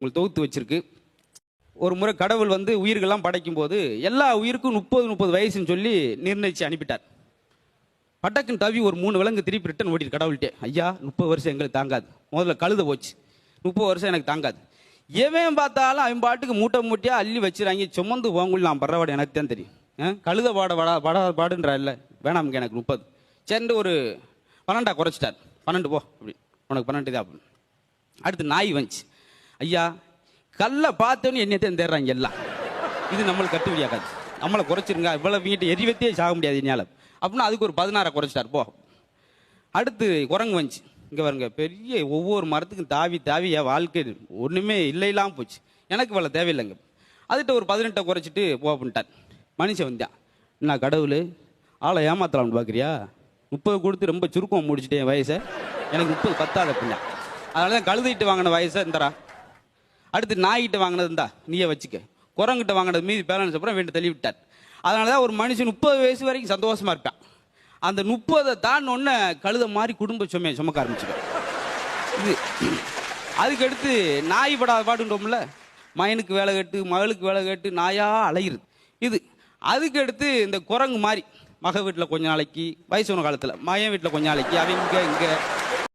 உங்களுக்கு தொகுத்து வச்சிருக்கு. ஒரு முறை கடவுள் வந்து உயிர்கள்லாம் படைக்கும் போது எல்லா உயிருக்கும் 30 வயசுன்னு சொல்லி நிர்ணயிச்சு அனுப்பிட்டார். பட்டக்குன்னு தவி ஒரு 3 விலங்கு திருப்பி ரிட்டன் ஓடிட்டு கடவுள்கிட்டே, ஐயா 30 வருஷம் எங்களுக்கு தாங்காது. முதல்ல கழுத போச்சு, 30 வருஷம் எனக்கு தாங்காது. எவன் பார்த்தாலும் அவன் பாட்டுக்கு மூட்டை மூட்டையா அள்ளி வச்சுறாங்க, சுமந்து போங்குள்ள நான் பரவாயில்ல, எனக்கு தான் தெரியும். கழுத பாடுன்றா இல்லை, வேணாமுங்க எனக்கு 30. சரிண்டு ஒரு 12 குறைச்சிட்டார். 12 போ அப்படி, உனக்கு 12 தான் அப்படின்னு. அடுத்து நாய் வந்துச்சு, ஐயா கல்லை பார்த்தோன்னு என்னத்தையும் தேடுறாங்க எல்லாம், இது நம்மளுக்கு கட்டுப்படியாக்காது, நம்மளை குறைச்சிருங்க, இவ்வளோ வீட்டு எரிவத்தையே சாக முடியாது என்னால் அப்படின்னா அதுக்கு ஒரு 16 குறைச்சிட்டார் போ. அடுத்து குரங்கு வந்துச்சு, இங்கே வருங்க பெரிய ஒவ்வொரு மரத்துக்கும் தாவி தாவி என் வாழ்க்கை ஒன்றுமே இல்லைலாம் போச்சு, எனக்கு இவ்வளோ தேவையில்லைங்க. அதுகிட்ட ஒரு 18 குறைச்சிட்டு போ அப்படின்ட்டார். மனுஷன் வந்தான், நான் கடவுள் ஆளை ஏமாத்தலாம்னு பார்க்குறியா, 30 கொடுத்து ரொம்ப சுருக்கம் முடிச்சுட்டேன் வயசை, எனக்கு 30 பத்தாது அப்படின்னா. அதனால தான் கழுதிட்டு வாங்கின வயசை இந்தரா. அடுத்து நாய்கிட்ட வாங்கினது இருந்தா நீயே வச்சுக்க, குரங்கிட்ட வாங்கினது மீதி பேலன்ஸ் அப்புறம் வேண்டு தள்ளி விட்டார். அதனால தான் ஒரு மனுஷன் 30 வயசு வரைக்கும் சந்தோஷமா இருப்பான். அந்த 30 தாண்டொன்னே கழுத மாதிரி குடும்ப சுமையை சுமக்க ஆரம்பிச்சுக்க. இது அதுக்கடுத்து நாய் படாத பாடுன்றோம்ல, மகனுக்கு வேலை கேட்டு மகளுக்கு வேலை கேட்டு நாயா அலையுது. இது அதுக்கு அடுத்து இந்த குரங்கு மாதிரி மக வீட்டில் கொஞ்ச நாளைக்கு, வயசான காலத்தில் மகன் வீட்டில் கொஞ்ச நாளைக்கு, அவங்க இங்கே